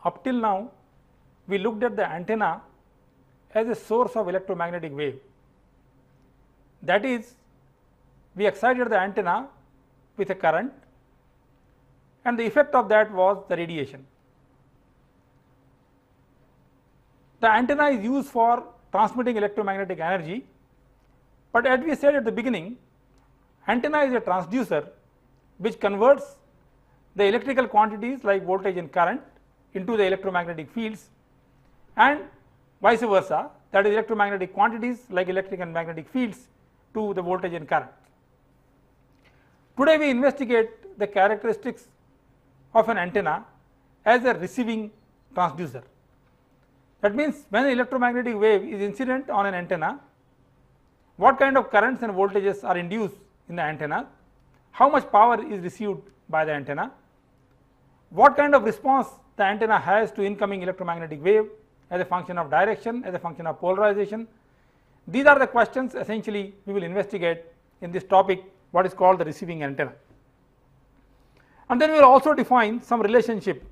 up till now we looked at the antenna as a source of electromagnetic wave. That is, we excited the antenna with a current and the effect of that was the radiation. The antenna is used for transmitting electromagnetic energy, but as we said at the beginning, antenna is a transducer which converts the electrical quantities like voltage and current into the electromagnetic fields and vice versa, that is electromagnetic quantities like electric and magnetic fields to the voltage and current. Today we investigate the characteristics of an antenna as a receiving transducer. That means when an electromagnetic wave is incident on an antenna, what kind of currents and voltages are induced in the antenna, how much power is received by the antenna, what kind of response the antenna has to incoming electromagnetic wave as a function of direction, as a function of polarization. These are the questions essentially we will investigate in this topic, what is called the receiving antenna. And then we will also define some relationship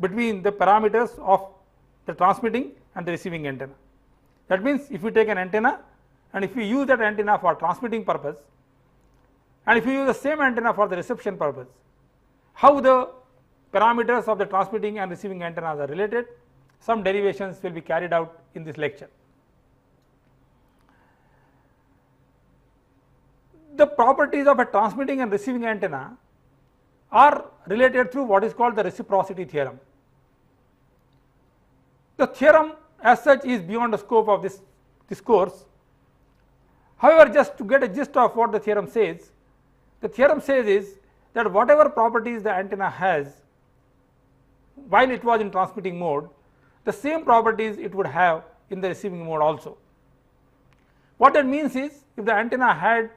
between the parameters of the transmitting and the receiving antenna. That means if we take an antenna and if we use that antenna for transmitting purpose and if we use the same antenna for the reception purpose, how the parameters of the transmitting and receiving antennas are related, some derivations will be carried out in this lecture. The properties of a transmitting and receiving antenna are related through what is called the reciprocity theorem. The theorem as such is beyond the scope of this course. However, just to get a gist of what the theorem says is that whatever properties the antenna has while it was in transmitting mode, the same properties it would have in the receiving mode also. What that means is, if the antenna had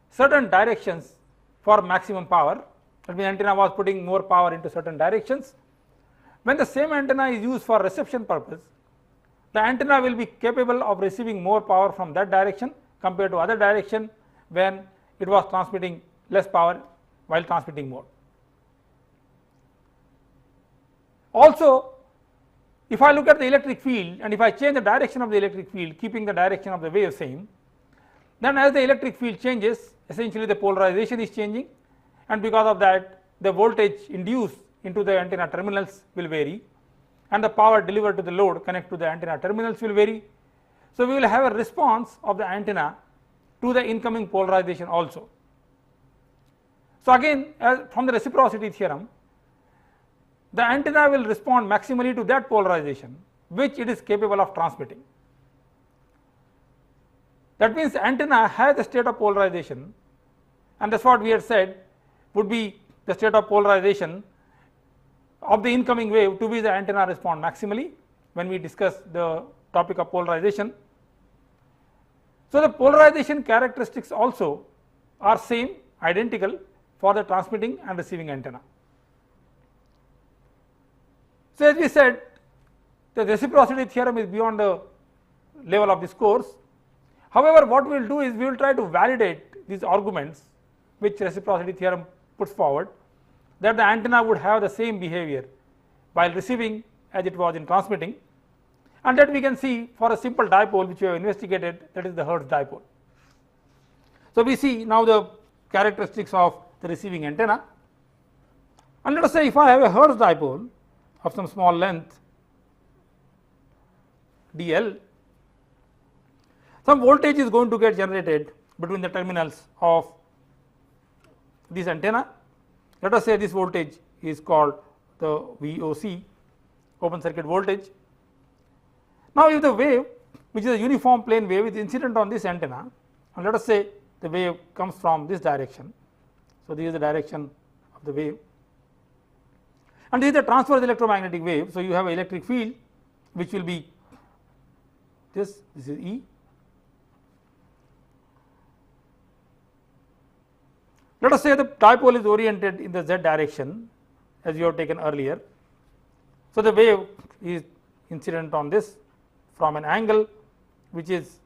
certain directions for maximum power, that means antenna was putting more power into certain directions, when the same antenna is used for reception purpose, the antenna will be capable of receiving more power from that direction compared to other direction when it was transmitting less power while transmitting mode. Also, if I look at the electric field and if I change the direction of the electric field keeping the direction of the wave same, then as the electric field changes, essentially the polarization is changing, and because of that the voltage induced into the antenna terminals will vary and the power delivered to the load connect to the antenna terminals will vary. So, we will have a response of the antenna to the incoming polarization also. So, again from the reciprocity theorem, the antenna will respond maximally to that polarization which it is capable of transmitting. That means the antenna has a state of polarization, and that is what we had said would be the state of polarization of the incoming wave to which the antenna respond maximally when we discuss the topic of polarization. So, the polarization characteristics also are same, identical for the transmitting and receiving antenna. So, as we said, the reciprocity theorem is beyond the level of this course. However, what we will do is we will try to validate these arguments which reciprocity theorem puts forward, that the antenna would have the same behavior while receiving as it was in transmitting, and that we can see for a simple dipole which we have investigated, that is the Hertz dipole. So, we see now the characteristics of the receiving antenna, and let us say if I have a Hertz dipole of some small length dl, some voltage is going to get generated between the terminals of this antenna. Let us say this voltage is called the VOC, open circuit voltage. Now, if the wave, which is a uniform plane wave, is incident on this antenna, and let us say the wave comes from this direction. So, this is the direction of the wave, and this is the transverse electromagnetic wave. So, you have an electric field which will be this is E. Let us say the dipole is oriented in the z direction as you have taken earlier. So, the wave is incident on this from an angle which is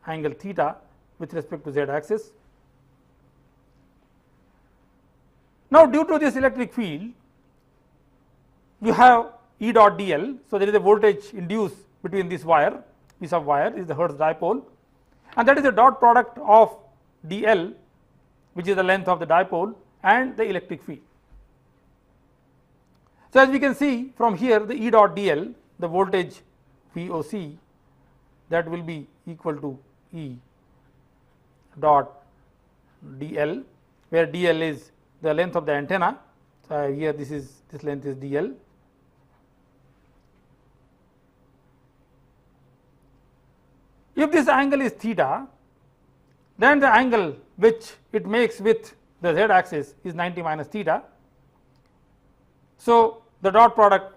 angle theta with respect to z axis. Now, due to this electric field, you have E dot dl. So, there is a voltage induced between this wire, piece of wire is the Hertz dipole, and that is the dot product of dl, which is the length of the dipole, and the electric field. So, as we can see from here, the E dot dl, the voltage VOC, that will be equal to E dot dl, where dl is the length of the antenna. So, here this length is dl. If this angle is theta, then the angle which it makes with the z axis is 90 minus theta. So, the dot product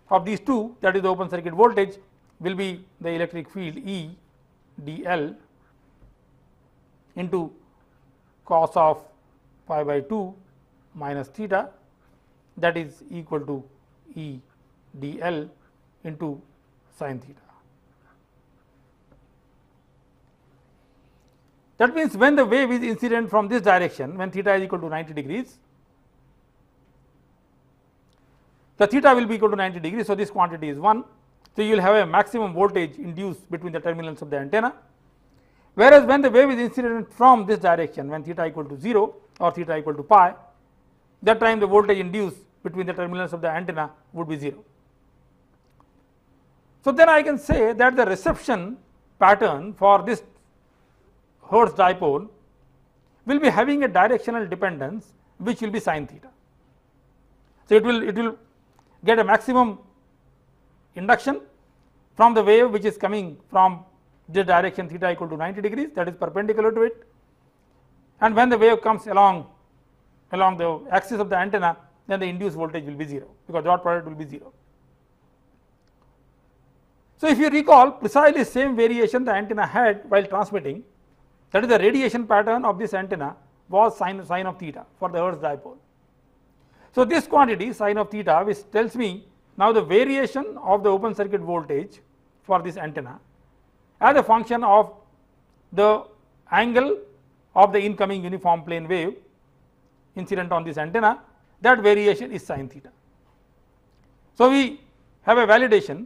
of these two, that is the open circuit voltage, will be the electric field E dl into cos of pi by 2 minus theta, that is equal to E dl into sin theta. That means, when the wave is incident from this direction, when theta is equal to 90 degrees, the theta will be equal to 90 degrees. So, this quantity is 1. So, you will have a maximum voltage induced between the terminals of the antenna, whereas when the wave is incident from this direction, when theta equal to 0 or theta equal to pi, that time the voltage induced between the terminals of the antenna would be 0. So, then I can say that the reception pattern for this Hertz dipole will be having a directional dependence, which will be sin theta. So, it will get a maximum induction from the wave which is coming from this direction, theta equal to 90 degrees, that is perpendicular to it, and when the wave comes along the axis of the antenna, then the induced voltage will be 0, because dot product will be 0. So, if you recall, precisely same variation the antenna had while transmitting, that is the radiation pattern of this antenna was sin of theta for the Hertz dipole. So, this quantity sin of theta, which tells me now the variation of the open circuit voltage for this antenna as a function of the angle of the incoming uniform plane wave incident on this antenna, that variation is sin theta. So, we have a validation,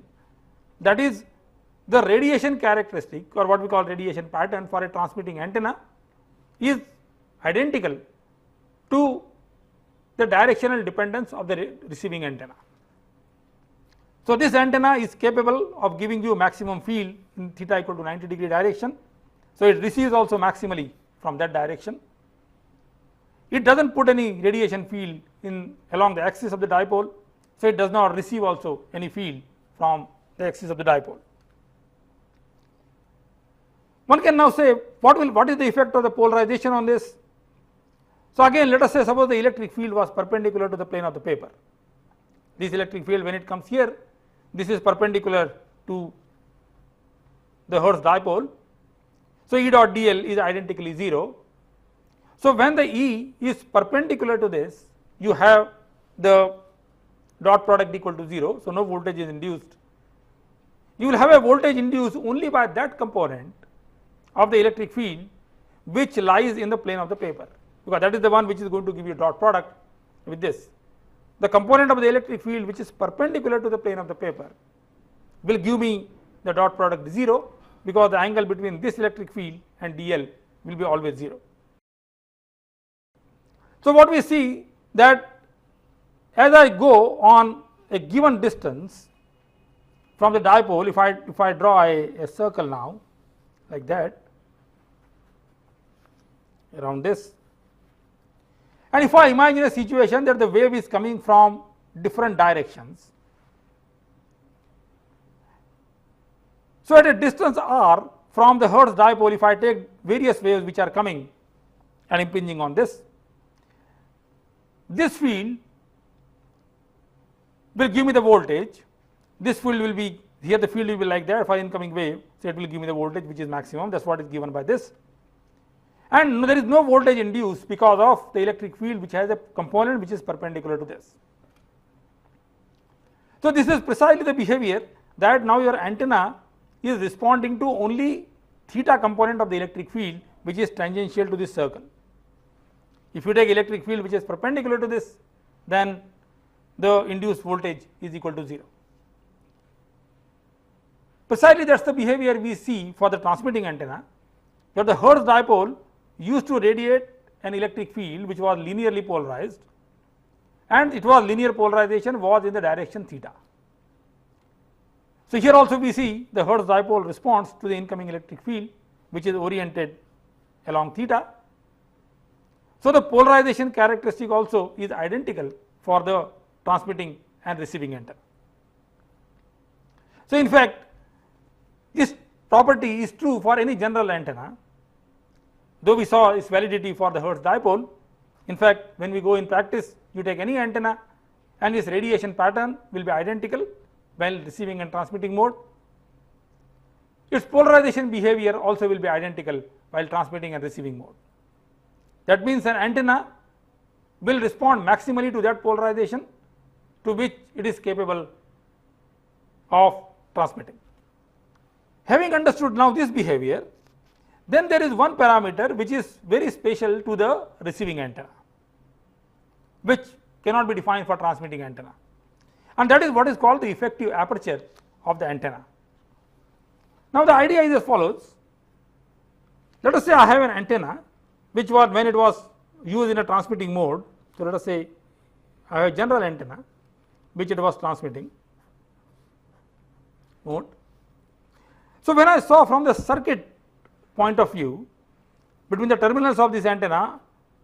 that is the radiation characteristic, or what we call radiation pattern for a transmitting antenna, is identical to the directional dependence of the receiving antenna. So, this antenna is capable of giving you maximum field in theta equal to 90 degree direction. So, it receives also maximally from that direction. It does not put any radiation field in along the axis of the dipole. So, it does not receive also any field from the axis of the dipole. One can now say what is the effect of the polarization on this. So, again let us say, suppose the electric field was perpendicular to the plane of the paper. This electric field, when it comes here, this is perpendicular to the Hertz dipole. So, E dot dl is identically 0. So, when the E is perpendicular to this, you have the dot product equal to 0. So, no voltage is induced. You will have a voltage induced only by that component of the electric field which lies in the plane of the paper, because that is the one which is going to give you dot product with this. The component of the electric field which is perpendicular to the plane of the paper will give me the dot product 0, because the angle between this electric field and dl will be always 0. So, what we see that as I go on a given distance from the dipole, if I draw a circle now like that around this, and if I imagine a situation that the wave is coming from different directions. So, at a distance r from the Hertz dipole, if I take various waves which are coming and impinging on this field will give me the voltage. This field will be here, the field will be like that for incoming wave. So, it will give me the voltage which is maximum, that is what is given by this, and there is no voltage induced because of the electric field which has a component which is perpendicular to this. So, this is precisely the behavior that now your antenna is responding to only theta component of the electric field which is tangential to this circle. If you take electric field which is perpendicular to this, then the induced voltage is equal to 0. Precisely that is the behavior we see for the transmitting antenna, that the Hertz dipole used to radiate an electric field which was linearly polarized, and it was linear polarization was in the direction theta. So, here also we see the Hertz dipole responds to the incoming electric field which is oriented along theta. So, the polarization characteristic also is identical for the transmitting and receiving antenna. So, in fact, this property is true for any general antenna, though we saw its validity for the Hertz dipole. In fact, when we go in practice, you take any antenna and its radiation pattern will be identical while receiving and transmitting mode. Its polarization behavior also will be identical while transmitting and receiving mode. That means an antenna will respond maximally to that polarization to which it is capable of transmitting. Having understood now this behavior, then there is one parameter which is very special to the receiving antenna, which cannot be defined for transmitting antenna, and that is what is called the effective aperture of the antenna. Now, the idea is as follows. Let us say I have an antenna which was, when it was used in a transmitting mode, so let us say I have a general antenna which it was transmitting mode. So, when I saw from the circuit point of view, between the terminals of this antenna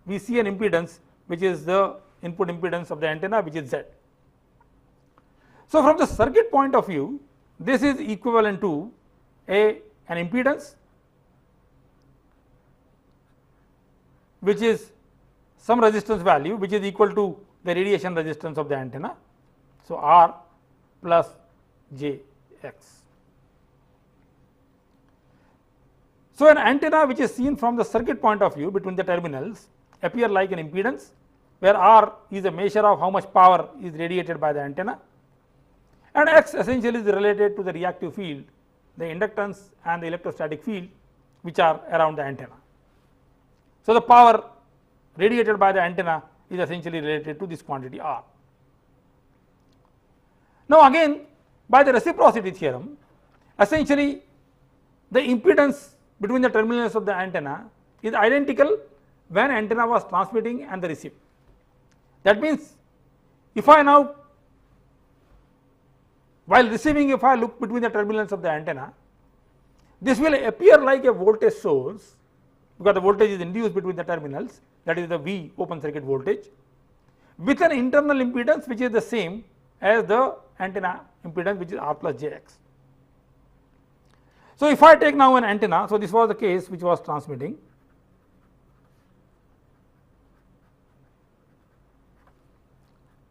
we see an impedance which is the input impedance of the antenna, which is Z. So, from the circuit point of view, this is equivalent to an impedance which is some resistance value which is equal to the radiation resistance of the antenna. So, R plus Jx. So, an antenna which is seen from the circuit point of view between the terminals appear like an impedance, where R is a measure of how much power is radiated by the antenna, and X essentially is related to the reactive field, the inductance and the electrostatic field which are around the antenna. So, the power radiated by the antenna is essentially related to this quantity R. Now, again by the reciprocity theorem, essentially the impedance between the terminals of the antenna is identical when antenna was transmitting and the receiving. That means, if I now, while receiving, if I look between the terminals of the antenna, this will appear like a voltage source, because the voltage is induced between the terminals, that is the V open circuit voltage, with an internal impedance which is the same as the antenna impedance, which is R plus Jx. So, if I take now an antenna, so this was the case which was transmitting,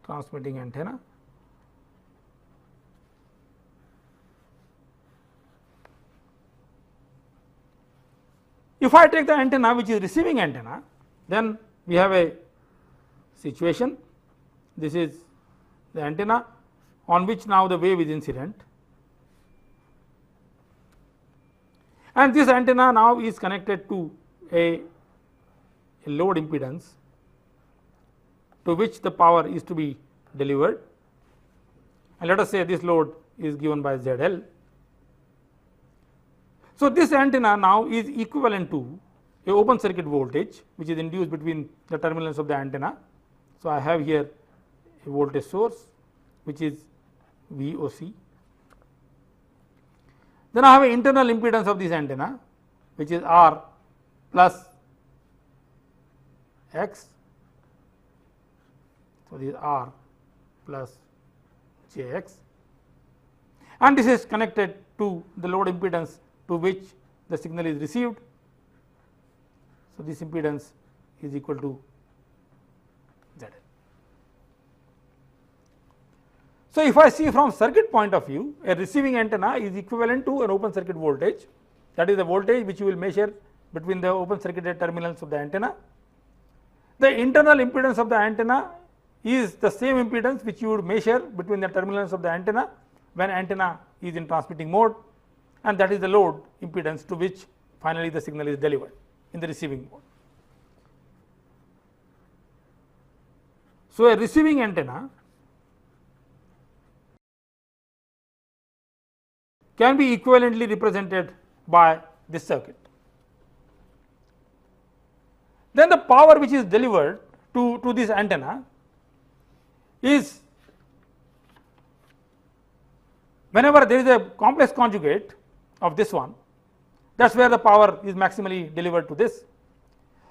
antenna. If I take the antenna which is receiving antenna, then we have a situation. This is the antenna on which now the wave is incident, and this antenna now is connected to a load impedance to which the power is to be delivered, and let us say this load is given by ZL. So, this antenna now is equivalent to a open circuit voltage which is induced between the terminals of the antenna. So, I have here a voltage source which is VOC. Then I have an internal impedance of this antenna which is R plus X. So, this is R plus Jx, and this is connected to the load impedance to which the signal is received. So, this impedance is equal to ZL. So, if I see from circuit point of view, a receiving antenna is equivalent to an open circuit voltage, that is the voltage which you will measure between the open circuited terminals of the antenna. The internal impedance of the antenna is the same impedance which you would measure between the terminals of the antenna when antenna is in transmitting mode, and that is the load impedance to which finally the signal is delivered in the receiving mode. So, a receiving antenna can be equivalently represented by this circuit. Then the power which is delivered to this antenna is, whenever there is a complex conjugate of this one, that is where the power is maximally delivered to this.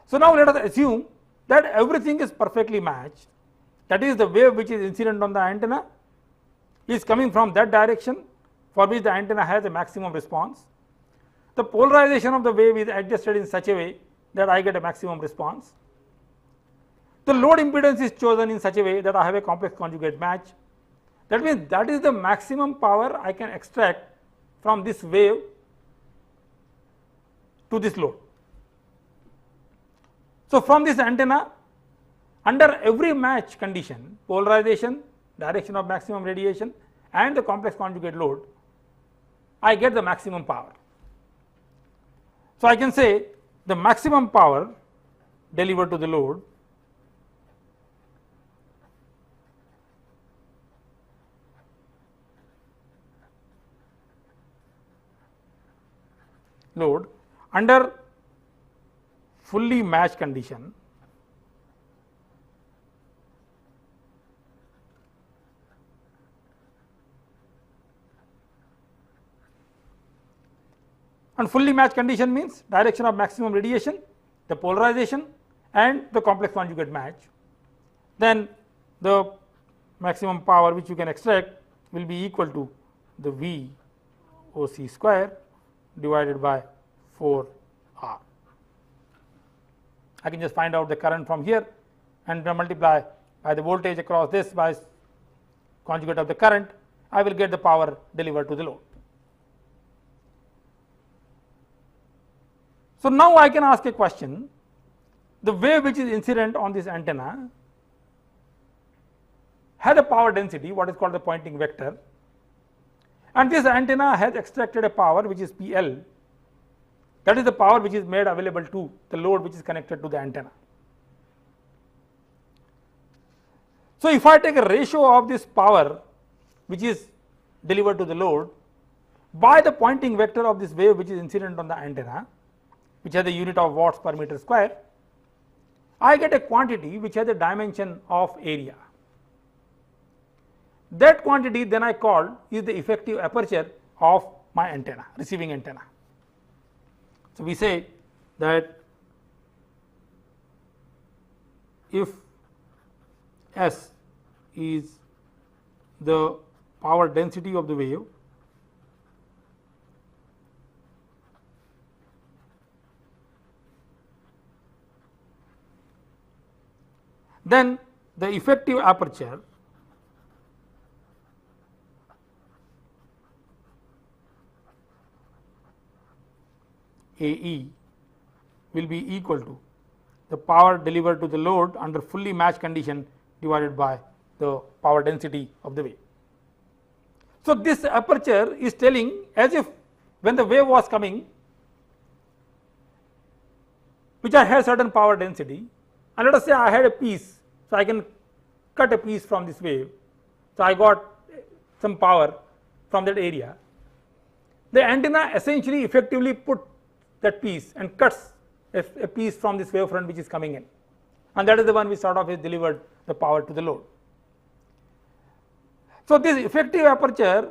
So now let us assume that everything is perfectly matched, that is the wave which is incident on the antenna is coming from that direction for which the antenna has a maximum response. The polarization of the wave is adjusted in such a way that I get a maximum response. The load impedance is chosen in such a way that I have a complex conjugate match. That means that is the maximum power I can extract from this wave to this load. So from this antenna, under every match condition, polarization, direction of maximum radiation and the complex conjugate load, I get the maximum power. So I can say the maximum power delivered to the load under fully matched condition and fully matched condition means direction of maximum radiation, the polarization and the complex conjugate match, then the maximum power which you can extract will be equal to the V OC square divided by 4 R. I can just find out the current from here and multiply by the voltage across this by conjugate of the current, I will get the power delivered to the load. So now I can ask a question, the wave which is incident on this antenna has a power density, what is called the pointing vector, and this antenna has extracted a power which is PL, that is the power which is made available to the load which is connected to the antenna. So if I take a ratio of this power which is delivered to the load by the pointing vector of this wave which is incident on the antenna, which has a unit of watts per meter square, I get a quantity which has a dimension of area. That quantity then I call is the effective aperture of my antenna, receiving antenna. So we say that if S is the power density of the wave, then the effective aperture AE will be equal to the power delivered to the load under fully matched condition divided by the power density of the wave. So this aperture is telling as if when the wave was coming, which I had certain power density, and let us say I had a piece, so I can cut a piece from this wave, so I got some power from that area. The antenna essentially effectively put that piece and cuts a piece from this wavefront which is coming in, and that is the one which sort of has delivered the power to the load. So this effective aperture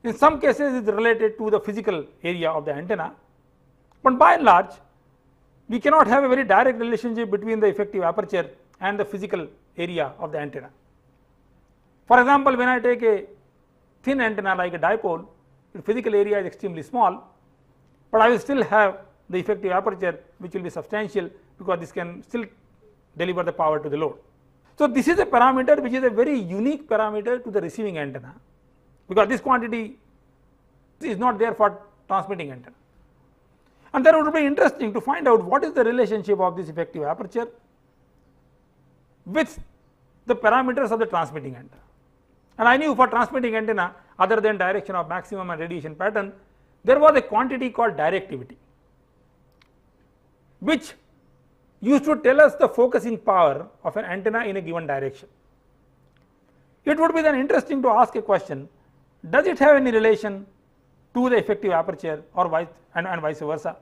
in some cases is related to the physical area of the antenna, but by and large we cannot have a very direct relationship between the effective aperture and the physical area of the antenna. For example, when I take a thin antenna like a dipole, the physical area is extremely small, but I will still have the effective aperture which will be substantial because this can still deliver the power to the load. So this is a parameter which is a very unique parameter to the receiving antenna, because this quantity is not there for transmitting antenna. And then it would be interesting to find out what is the relationship of this effective aperture with the parameters of the transmitting antenna. And I knew for transmitting antenna, other than direction of maximum and radiation pattern, there was a quantity called directivity, which used to tell us the focusing power of an antenna in a given direction. It would be then interesting to ask a question, does it have any relation to the effective aperture or vice versa?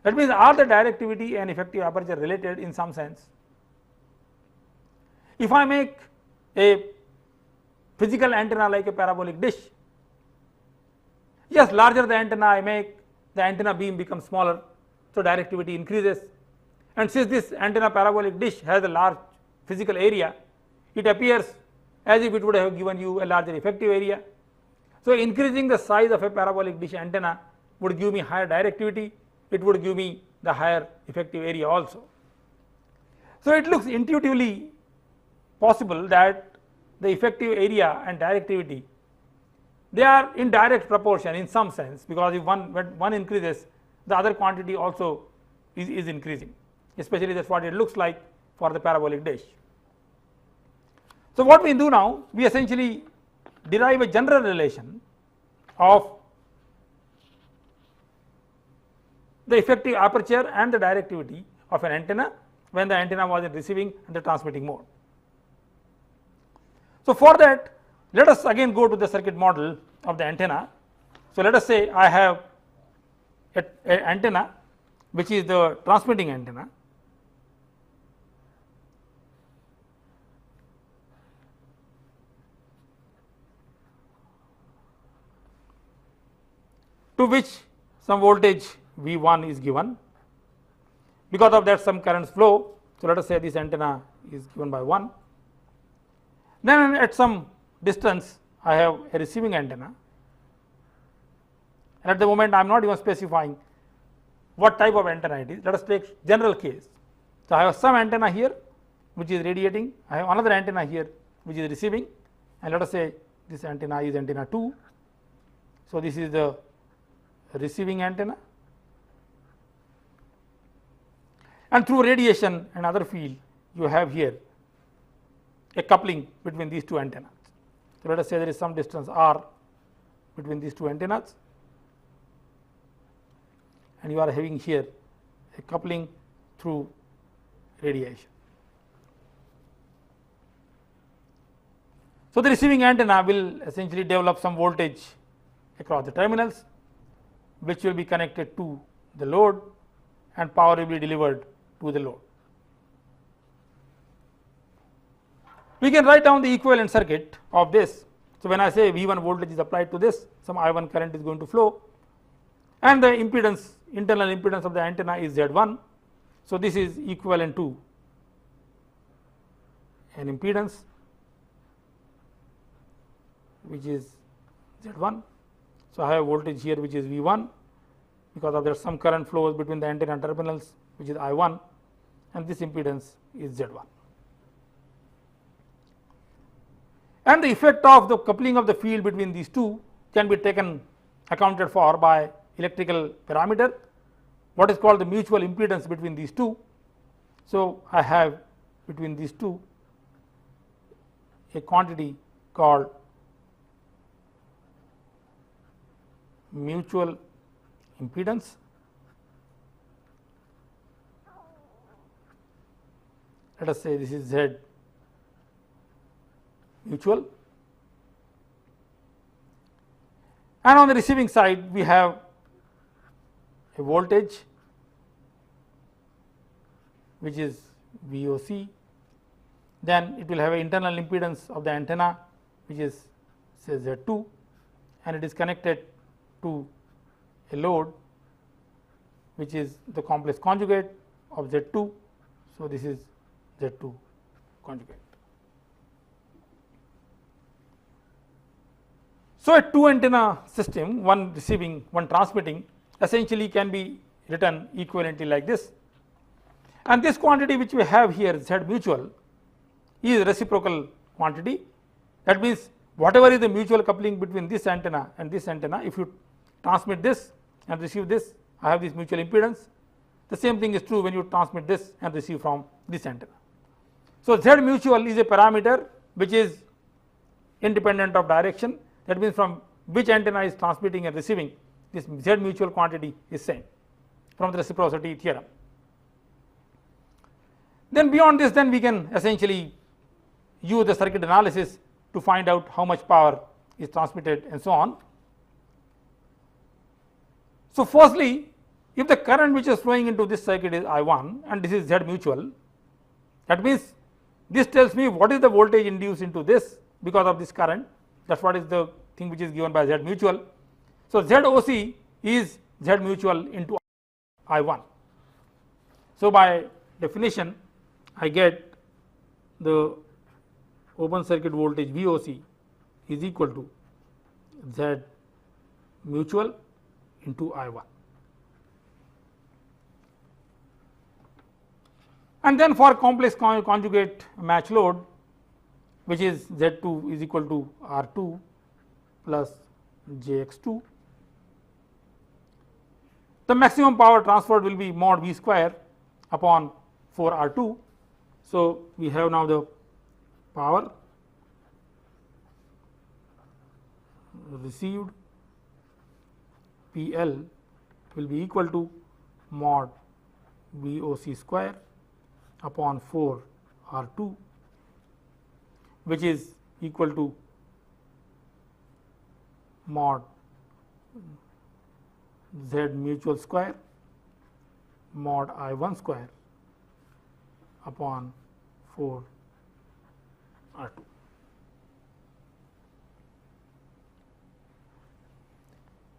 That means, are the directivity and effective aperture related in some sense? If I make a physical antenna like a parabolic dish, yes, larger the antenna I make, the antenna beam becomes smaller, so directivity increases, and since this antenna parabolic dish has a large physical area, it appears as if it would have given you a larger effective area. So increasing the size of a parabolic dish antenna would give me higher directivity, it would give me the higher effective area also. So it looks intuitively possible that the effective area and directivity, they are in direct proportion in some sense, because if when one increases, the other quantity also is increasing, especially that is what it looks like for the parabolic dish. So what we do now, we essentially derive a general relation of the effective aperture and the directivity of an antenna when the antenna was in receiving and the transmitting mode. So for that, let us again go to the circuit model of the antenna. So let us say I have an antenna which is the transmitting antenna, to which some voltage V1 is given, because of that some currents flow. So let us say this antenna is given by 1. Then at some distance I have a receiving antenna, and at the moment I am not even specifying what type of antenna it is. Let us take general case. So I have some antenna here which is radiating, I have another antenna here which is receiving, and let us say this antenna is antenna 2. So this is the receiving antenna, and through radiation and other field you have here a coupling between these two antennas. So let us say there is some distance r between these two antennas, and you are having here a coupling through radiation. So the receiving antenna will essentially develop some voltage across the terminals, which will be connected to the load, and power will be delivered to the load. We can write down the equivalent circuit of this. So when I say V1 voltage is applied to this, some I1 current is going to flow, and the impedance, internal impedance of the antenna is Z1. So this is equivalent to an impedance which is Z1. So I have voltage here which is V1, because of that some current flows between the antenna terminals which is I1, and this impedance is Z1. And the effect of the coupling of the field between these two can be accounted for by electrical parameter, what is called the mutual impedance between these two. So I have between these two a quantity called mutual impedance, let us say this is Z mutual, and on the receiving side we have a voltage which is VOC, then it will have an internal impedance of the antenna which is say Z2, and it is connected to a load which is the complex conjugate of Z2. So this is Z2 conjugate. So a two antenna system, one receiving, one transmitting, essentially can be written equivalently like this, and this quantity which we have here Z mutual is reciprocal quantity. That means whatever is the mutual coupling between this antenna and this antenna, if you transmit this and receive this, I have this mutual impedance. The same thing is true when you transmit this and receive from this antenna. So Z mutual is a parameter which is independent of direction. That means from which antenna is transmitting and receiving, this Z mutual quantity is same from the reciprocity theorem. Then beyond this, then we can essentially use the circuit analysis to find out how much power is transmitted and so on. So, firstly, if the current which is flowing into this circuit is I1 and this is Z mutual, that means this tells me what is the voltage induced into this because of this current, that is what is the thing which is given by Z mutual. So, ZOC is Z mutual into I1. So, by definition I get the open circuit voltage VOC is equal to Z mutual into I1. And then for complex conjugate match load, which is Z2 is equal to R2 plus JX2, the maximum power transferred will be mod V square upon 4 R2. So, we have now the power received PL will be equal to mod VOC square upon 4 R2, which is equal to mod Z mutual square mod I1 square upon 4 R2.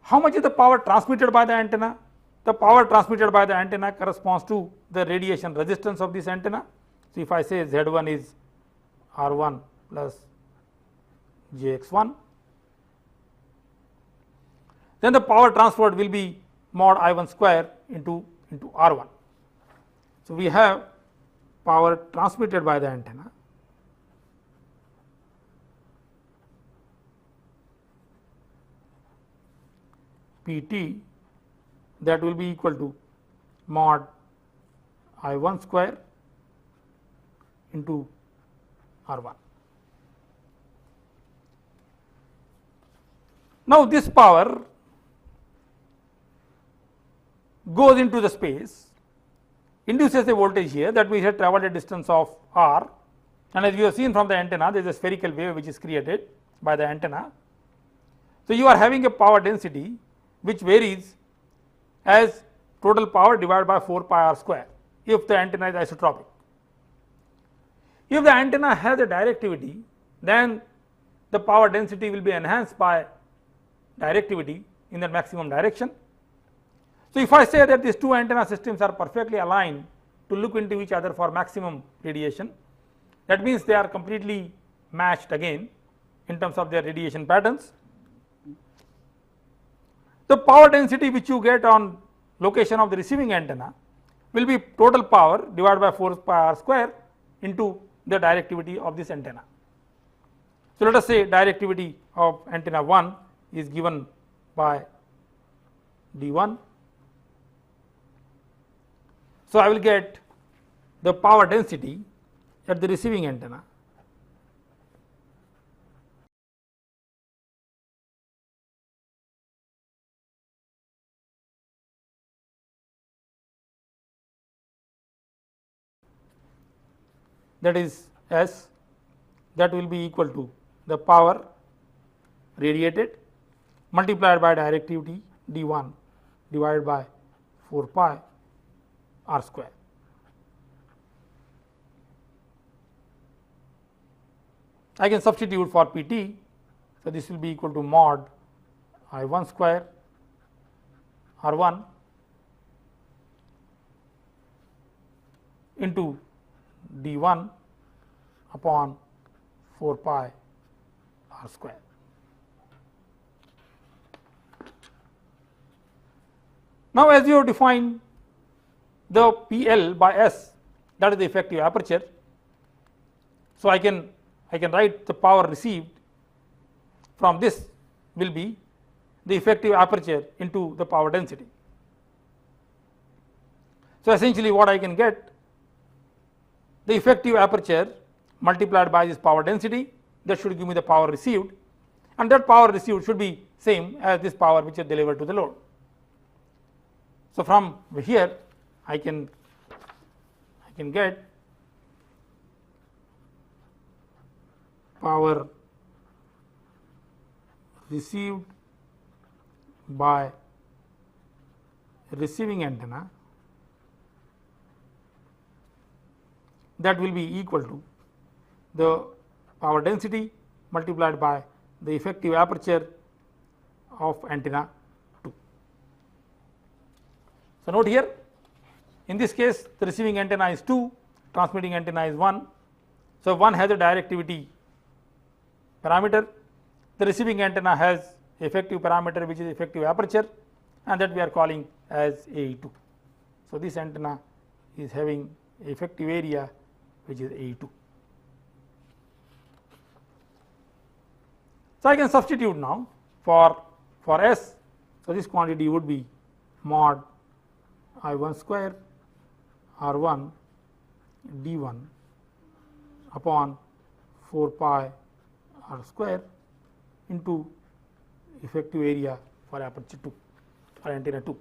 How much is the power transmitted by the antenna? The power transmitted by the antenna corresponds to the radiation resistance of this antenna. So, if I say Z1 is R1 plus JX1, then the power transferred will be mod I1 square into R1. So, we have power transmitted by the antenna PT, that will be equal to mod I1 square into R1. Now, this power goes into the space, induces a voltage here, that we have traveled a distance of R, and as we have seen from the antenna, there is a spherical wave which is created by the antenna. So, you are having a power density which varies as total power divided by 4 pi r square if the antenna is isotropic. If the antenna has a directivity, then the power density will be enhanced by directivity in the maximum direction. So, if I say that these two antenna systems are perfectly aligned to look into each other for maximum radiation, that means they are completely matched again in terms of their radiation patterns. The power density which you get on location of the receiving antenna will be total power divided by 4 pi r square into the directivity of this antenna. So, let us say directivity of antenna 1 is given by D1. So, I will get the power density at the receiving antenna that is S, that will be equal to the power radiated multiplied by directivity D1 divided by 4 pi r square. I can substitute for PT, so this will be equal to mod I1 square R1 into D1 upon 4 pi r square. Now, as you have defined the PL by S, that is the effective aperture. So, I can write the power received from this will be the effective aperture into the power density. So, essentially what I can get, the effective aperture multiplied by this power density, that should give me the power received, and that power received should be same as this power which is delivered to the load. So, from here I can get power received by receiving antenna, that will be equal to the power density multiplied by the effective aperture of antenna 2. So, note here, in this case the receiving antenna is 2, transmitting antenna is 1. So, one has a directivity parameter, the receiving antenna has effective parameter which is effective aperture, and that we are calling as AE2. So, this antenna is having effective area which is AE2. So, I can substitute now for S. So, this quantity would be mod I1 square R1 D1 upon 4 pi R square into effective area for aperture 2 or antenna 2.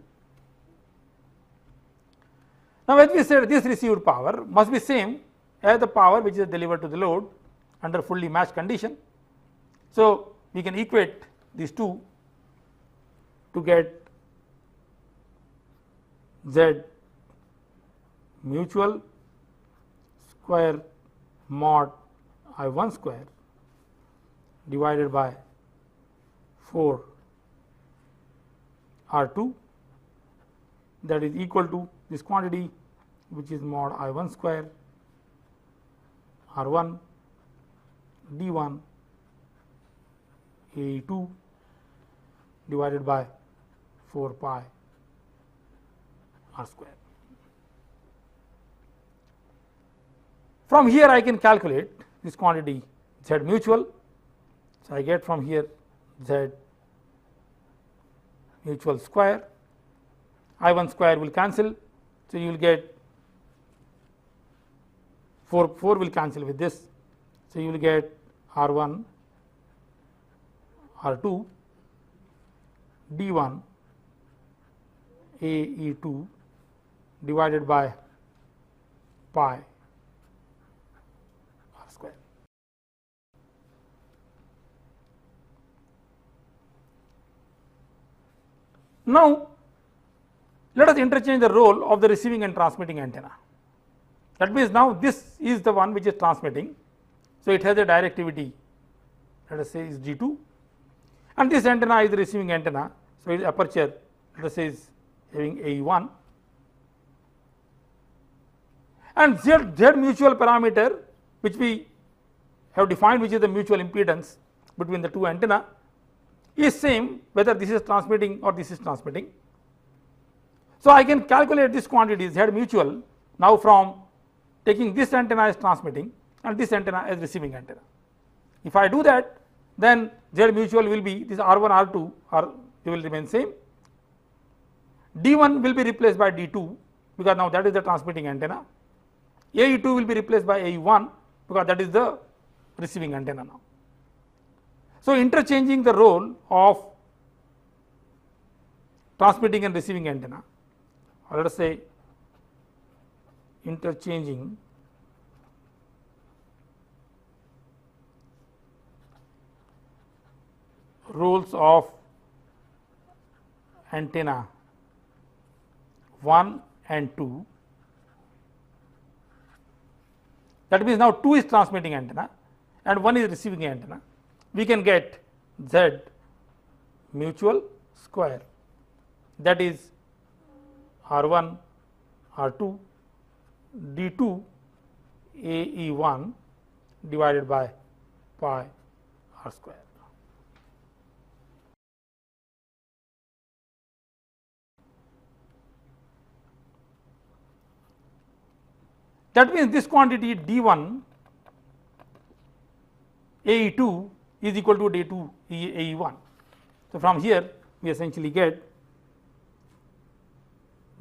Now, as we said, this received power must be same as the power which is delivered to the load under fully matched condition. So, we can equate these two to get Z mutual square mod I1 square divided by 4 R2, that is equal to this quantity which is mod I1 square R1 D1 AE2 divided by 4 pi R square. From here I can calculate this quantity Z mutual. So, I get from here Z mutual square, I1 square will cancel. So, you will get 4 will cancel with this. So, you will get R1 R2 D1 AE2 divided by pi R square. Now, let us interchange the role of the receiving and transmitting antenna. That means, now this is the one which is transmitting. So, it has a directivity, let us say is D2, and this antenna is the receiving antenna. So, its aperture, let us say, is having AE1, and Z mutual parameter which we have defined, which is the mutual impedance between the two antenna, is same whether this is transmitting or this is transmitting. So, I can calculate this quantity Z mutual now from taking this antenna as transmitting and this antenna as receiving antenna. If I do that, then Z mutual will be this R1 R2 or they will remain same. D1 will be replaced by D2 because now that is the transmitting antenna. AE2 will be replaced by AE1 because that is the receiving antenna now. So, interchanging the role of transmitting and receiving antenna, or let us say interchanging roles of antenna 1 and 2. That means, now 2 is transmitting antenna and 1 is receiving antenna. We can get Z mutual square, that is R1 R2 D2 AE1 divided by pi R square. That means, this quantity D1 AE2 is equal to D2 AE1. So, from here we essentially get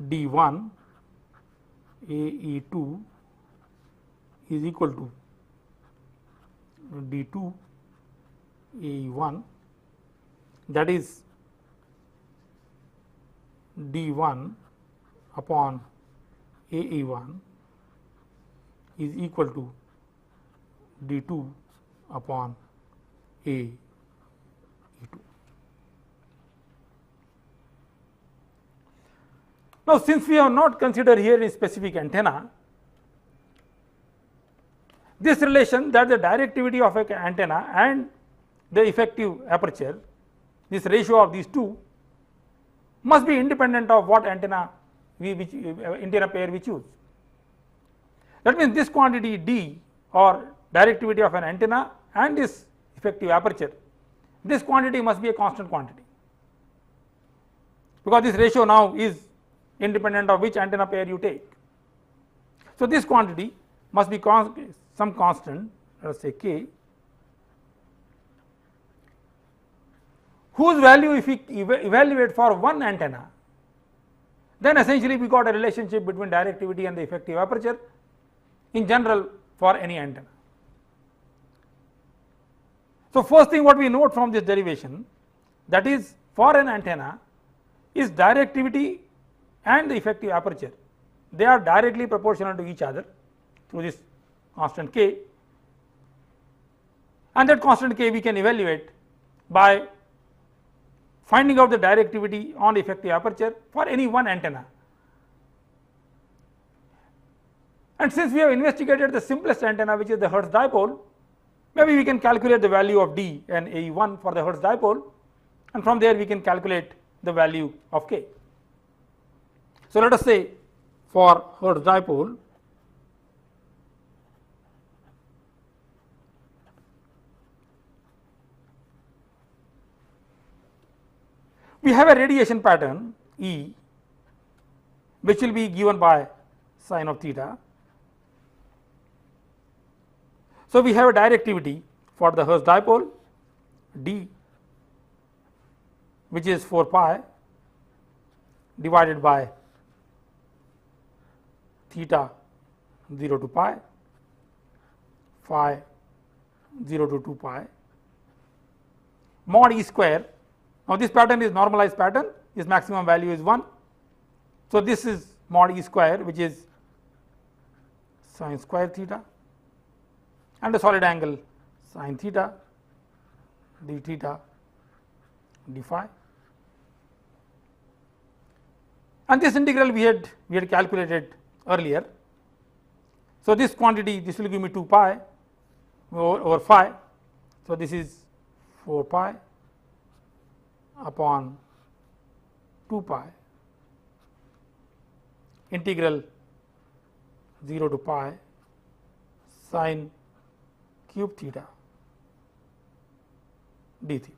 D1 AE2 is equal to D2 AE1, that is D1 upon AE1 is equal to D2 upon AE2. Now, since we have not considered here a specific antenna, this relation, that the directivity of an antenna and the effective aperture, this ratio of these two must be independent of what antenna antenna pair we choose. That means this quantity d, or directivity of an antenna and this effective aperture, this quantity must be a constant quantity, because this ratio now is independent of which antenna pair you take. So, this quantity must be some constant, let us say k, whose value if we evaluate for one antenna, then essentially we got a relationship between directivity and the effective aperture in general for any antenna. So, first thing what we note from this derivation, that is for an antenna is directivity and the effective aperture, they are directly proportional to each other through this constant k, and that constant k we can evaluate by finding out the directivity on the effective aperture for any one antenna. And since we have investigated the simplest antenna, which is the Hertz dipole, maybe we can calculate the value of d and AE1 for the Hertz dipole, and from there we can calculate the value of k. So, let us say for Hertz dipole, we have a radiation pattern E, which will be given by sine of theta. So, we have a directivity for the Hertz dipole d, which is 4 pi divided by theta 0 to pi, phi 0 to 2 pi, mod E square. Now, this pattern is normalized pattern, its maximum value is 1. So, this is mod E square, which is sine square theta, and a solid angle sine theta d theta d phi, and this integral we had calculated earlier. So, this quantity, this will give me 2 pi over phi. So, this is 4 pi upon 2 pi integral 0 to pi sine cube theta d theta.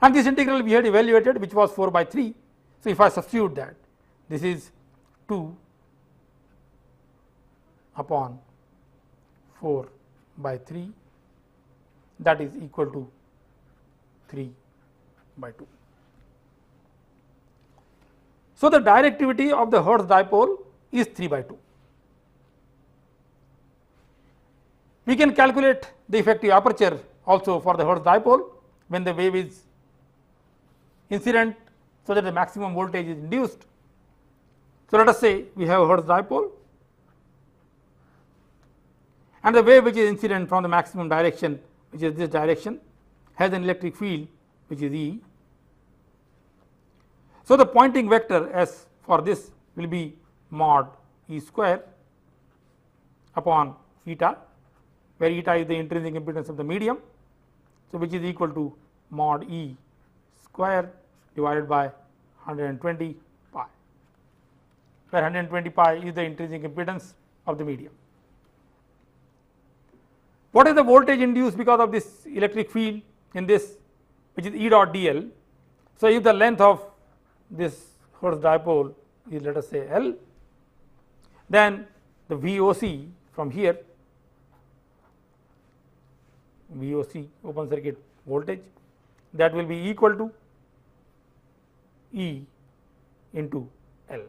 And this integral we had evaluated, which was 4 by 3. So, if I substitute that, this is 2 upon 4 by 3, that is equal to 3 by 2. So, the directivity of the Hertz dipole is 3 by 2. We can calculate the effective aperture also for the Hertz dipole when the wave is incident, so that the maximum voltage is induced. So, let us say we have a Hertz dipole and the wave which is incident from the maximum direction, which is this direction, has an electric field which is E. So, the Poynting vector S for this will be mod E square upon eta, where eta is the intrinsic impedance of the medium. So, which is equal to mod E square divided by 120 pi, where 120 pi is the intrinsic impedance of the medium. What is the voltage induced because of this electric field in this, which is E dot dl. So, if the length of this Hertz dipole is, let us say, L, then the VOC from here, VOC open circuit voltage, that will be equal to E into L.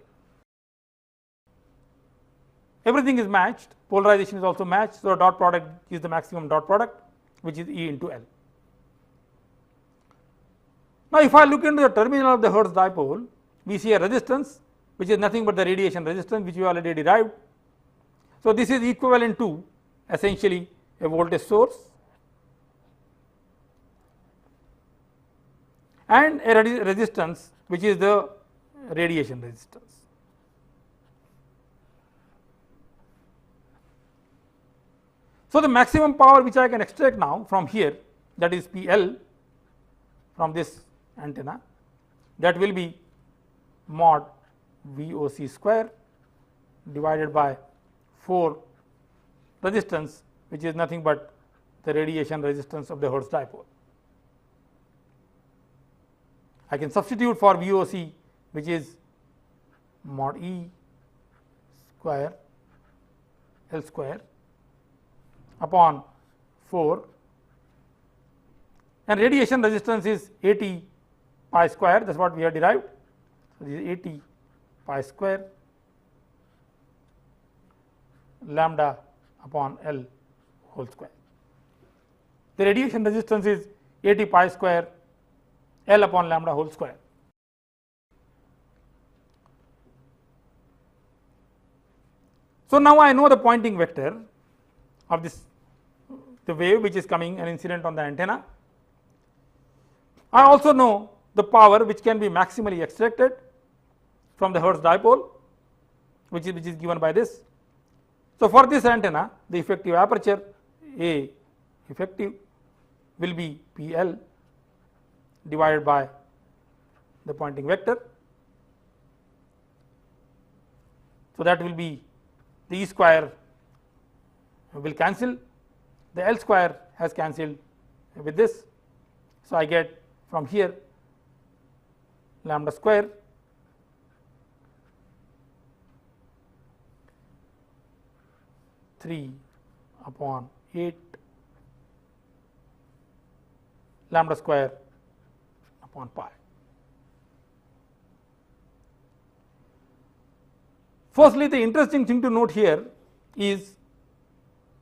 Everything is matched, polarization is also matched. So, dot product is the maximum dot product, which is E into L. Now, if I look into the terminal of the Hertz dipole, we see a resistance which is nothing but the radiation resistance, which we already derived. So, this is equivalent to essentially a voltage source and a resistance which is the radiation resistance. So, the maximum power which I can extract now from here, that is PL from this antenna, that will be mod VOC square divided by 4 resistance, which is nothing but the radiation resistance of the Hertz dipole. I can substitute for VOC, which is mod E square L square upon 4, and radiation resistance is 80 pi square, that is what we have derived. So, this is 80 pi square lambda upon L whole square. The radiation resistance is 80 pi square L upon lambda whole square. So, now I know the Poynting vector of this, the wave which is coming and incident on the antenna. I also know the power which can be maximally extracted from the Hertz dipole, which is given by this. So, for this antenna, the effective aperture A effective will be PL divided by the Poynting vector. So, that will be the E square will cancel, the L square has cancelled with this. So, I get from here lambda square (3 upon 8) lambda square upon pi. Firstly, the interesting thing to note here is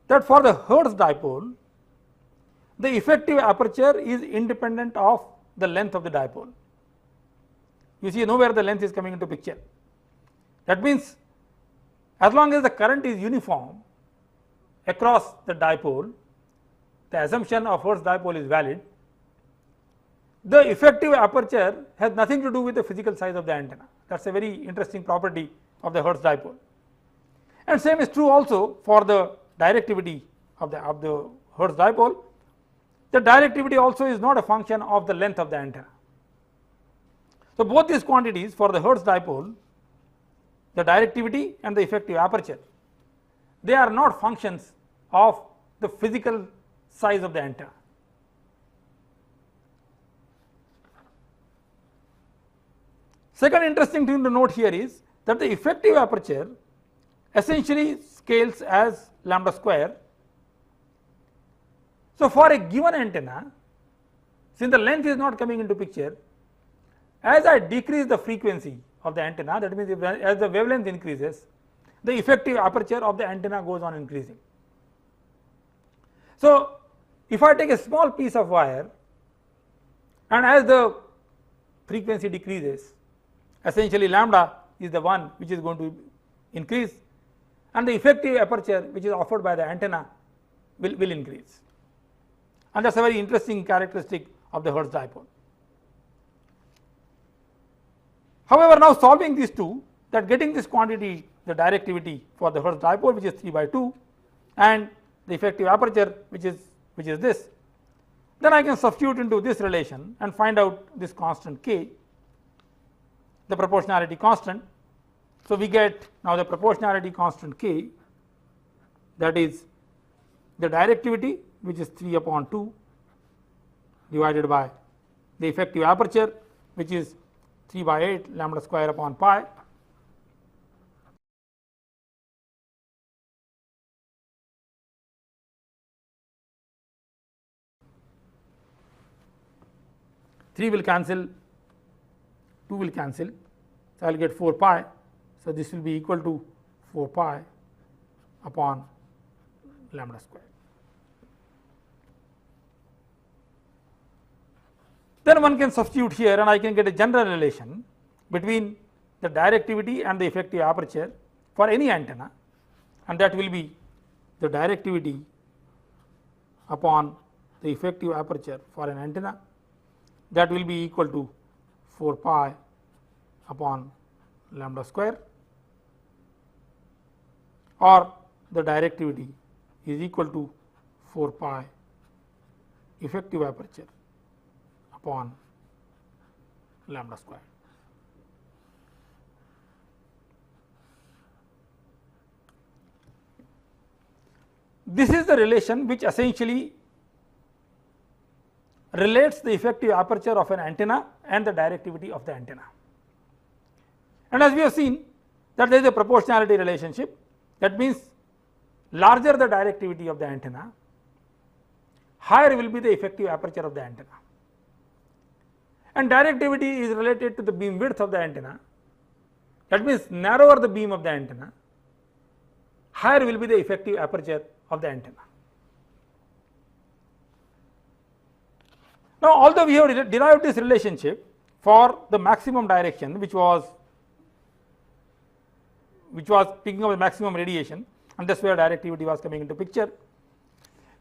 that for the Hertz dipole, the effective aperture is independent of the length of the dipole. You see nowhere the length is coming into picture. That means, as long as the current is uniform across the dipole, the assumption of Hertz dipole is valid. The effective aperture has nothing to do with the physical size of the antenna. That is a very interesting property of the Hertz dipole. And same is true also for the directivity of the Hertz dipole. The directivity also is not a function of the length of the antenna. So, both these quantities for the Hertz dipole, the directivity and the effective aperture, they are not functions of the physical size of the antenna. Second interesting thing to note here is that the effective aperture essentially scales as lambda square. So, for a given antenna, since the length is not coming into picture, as I decrease the frequency of the antenna, that means as the wavelength increases, the effective aperture of the antenna goes on increasing. So, if I take a small piece of wire and as the frequency decreases, essentially lambda is the one which is going to increase and the effective aperture which is offered by the antenna will increase, and that is a very interesting characteristic of the Hertz dipole. However, now solving these two, that getting this quantity, the directivity for the Hertz dipole, which is 3 by 2, and the effective aperture which is this, then I can substitute into this relation and find out this constant k, the proportionality constant. So, we get now the proportionality constant k, that is the directivity which is 3 upon 2 divided by the effective aperture which is 3 by 8 lambda square upon pi. Three will cancel, 2 will cancel, so I will get 4 pi. So, this will be equal to 4 pi upon lambda square. Then one can substitute here and I can get a general relation between the directivity and the effective aperture for any antenna, and that will be the directivity upon the effective aperture for an antenna that will be equal to 4 pi upon lambda square, or the directivity is equal to 4 pi effective aperture upon lambda square. This is the relation which essentially relates the effective aperture of an antenna and the directivity of the antenna. And as we have seen that there is a proportionality relationship, that means larger the directivity of the antenna, higher will be the effective aperture of the antenna. And directivity is related to the beam width of the antenna, that means narrower the beam of the antenna, higher will be the effective aperture of the antenna. Now, although we have derived this relationship for the maximum direction which was picking up the maximum radiation, and that's where directivity was coming into picture.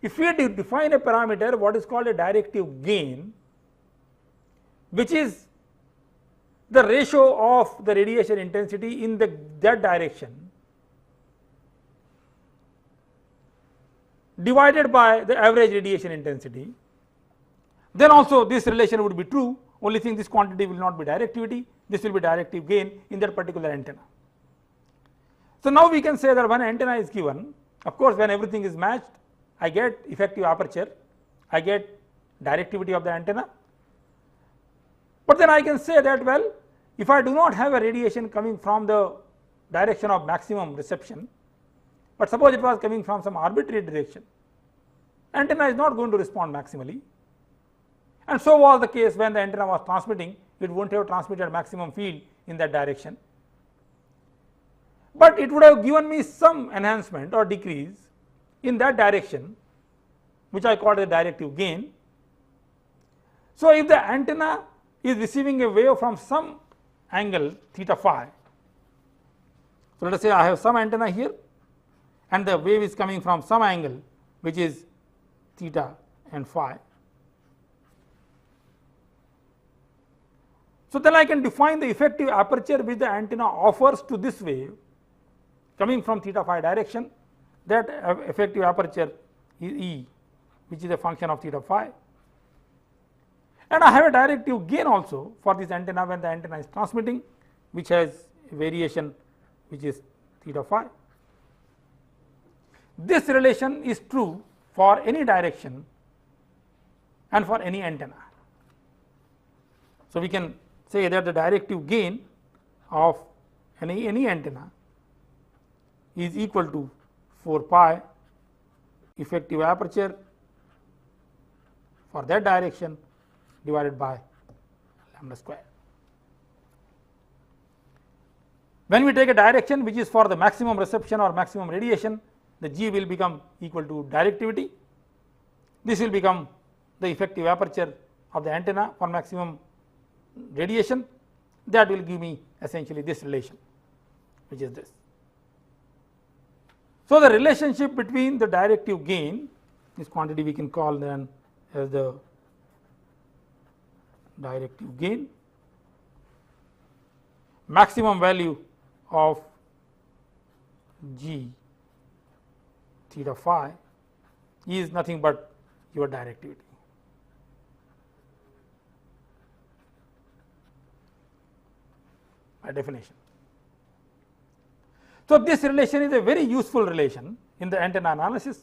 If we define a parameter what is called a directive gain, which is the ratio of the radiation intensity in that direction divided by the average radiation intensity, then also this relation would be true, only thing this quantity will not be directivity, this will be directive gain in that particular antenna. So now we can say that when antenna is given, of course when everything is matched, I get effective aperture, I get directivity of the antenna, but then I can say that, well, if I do not have a radiation coming from the direction of maximum reception, but suppose it was coming from some arbitrary direction, antenna is not going to respond maximally, and so was the case when the antenna was transmitting, it would not have transmitted maximum field in that direction, but it would have given me some enhancement or decrease in that direction, which I call the directive gain. So if the antenna is receiving a wave from some angle theta phi, so let us say I have some antenna here and the wave is coming from some angle which is theta and phi. So then I can define the effective aperture which the antenna offers to this wave coming from theta phi direction, that effective aperture is E, which is a function of theta phi. And I have a directive gain also for this antenna when the antenna is transmitting, which has a variation which is theta phi. This relation is true for any direction and for any antenna. So we can say that the directive gain of any antenna is equal to 4 pi effective aperture for that direction divided by lambda square. When we take a direction which is for the maximum reception or maximum radiation, the G will become equal to directivity. This will become the effective aperture of the antenna for maximum radiation. That will give me essentially this relation, which is this. So the relationship between the directive gain, this quantity we can call then as the directive gain, maximum value of G theta phi is nothing but your directivity. By definition. So this relation is a very useful relation in the antenna analysis,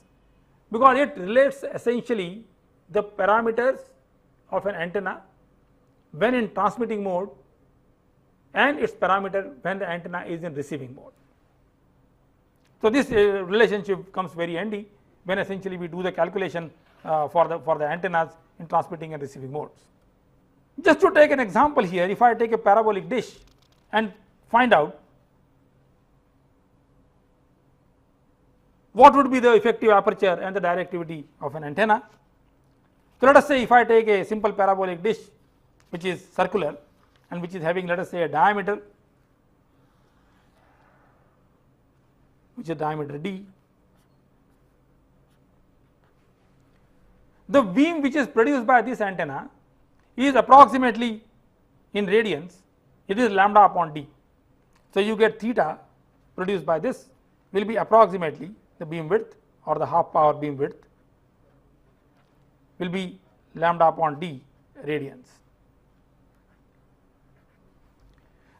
because it relates essentially the parameters of an antenna when in transmitting mode and its parameter when the antenna is in receiving mode. So this relationship comes very handy when essentially we do the calculation for the antennas in transmitting and receiving modes. Just to take an example here, if I take a parabolic dish and find out what would be the effective aperture and the directivity of an antenna. So let us say if I take a simple parabolic dish which is circular and which is having, let us say, a diameter which is diameter d, the beam which is produced by this antenna is approximately in radians, it is lambda upon d. So, you get theta produced by this will be approximately the beam width or the half power beam width will be lambda upon d radians.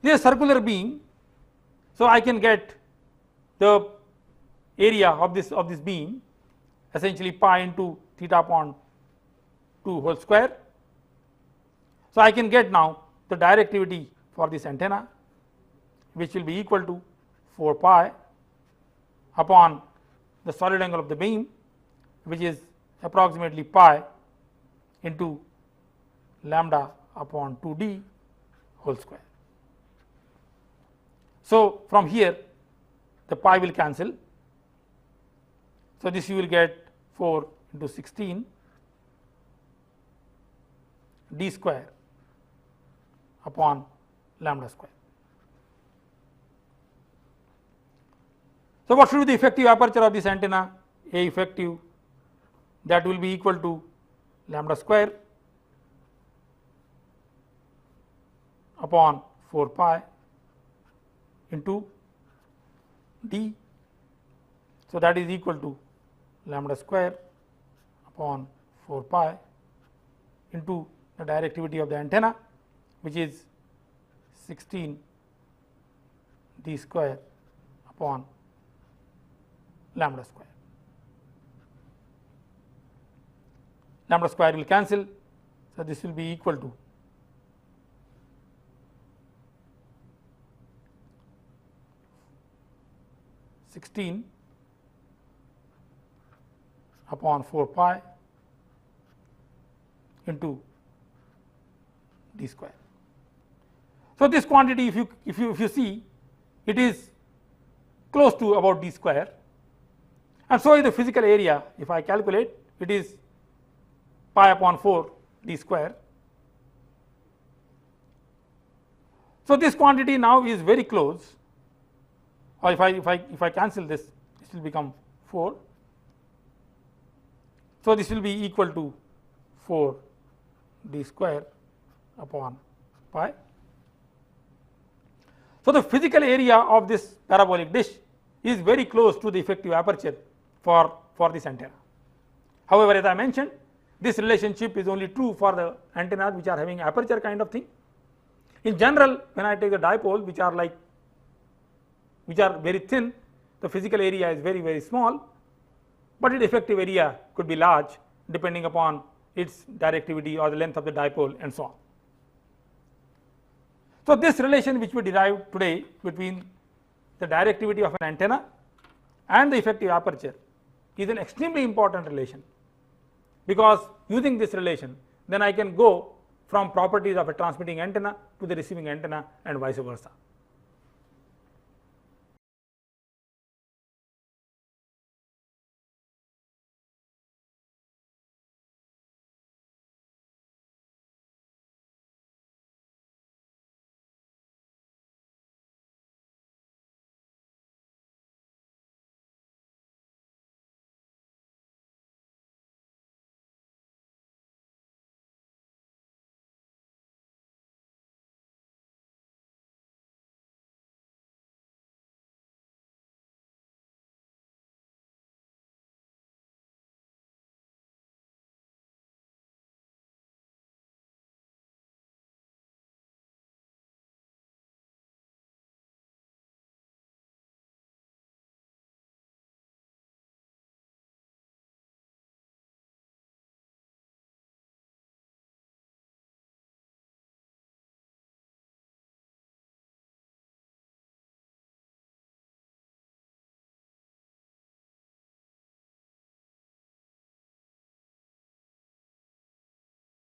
This is a circular beam, so I can get the area of this beam essentially pi into theta upon 2 whole square. So, I can get now the directivity for this antenna, which will be equal to 4 pi upon the solid angle of the beam, which is approximately pi into lambda upon 2d whole square. So, from here the pi will cancel. So, this you will get 4 into 16 d square upon lambda square. So, what should be the effective aperture of this antenna? A effective, that will be equal to lambda square upon 4 pi into d. So, that is equal to lambda square upon 4 pi into the directivity of the antenna, which is 16 d square upon lambda square. Lambda square will cancel. So, this will be equal to (16) upon 4 pi into d square. So, this quantity if you see, it is close to about d square, and so is the physical area. If I calculate, it is pi upon 4 d square. So, this quantity now is very close, or if I cancel this, this will become 4. So, this will be equal to 4 d square upon pi. So, the physical area of this parabolic dish is very close to the effective aperture for this antenna. However, as I mentioned, this relationship is only true for the antennas which are having aperture kind of thing. In general, when I take the dipole which are very thin, the physical area is very small, but its effective area could be large depending upon its directivity or the length of the dipole and so on. So, this relation which we derived today between the directivity of an antenna and the effective aperture is an extremely important relation, because using this relation then I can go from properties of a transmitting antenna to the receiving antenna and vice versa.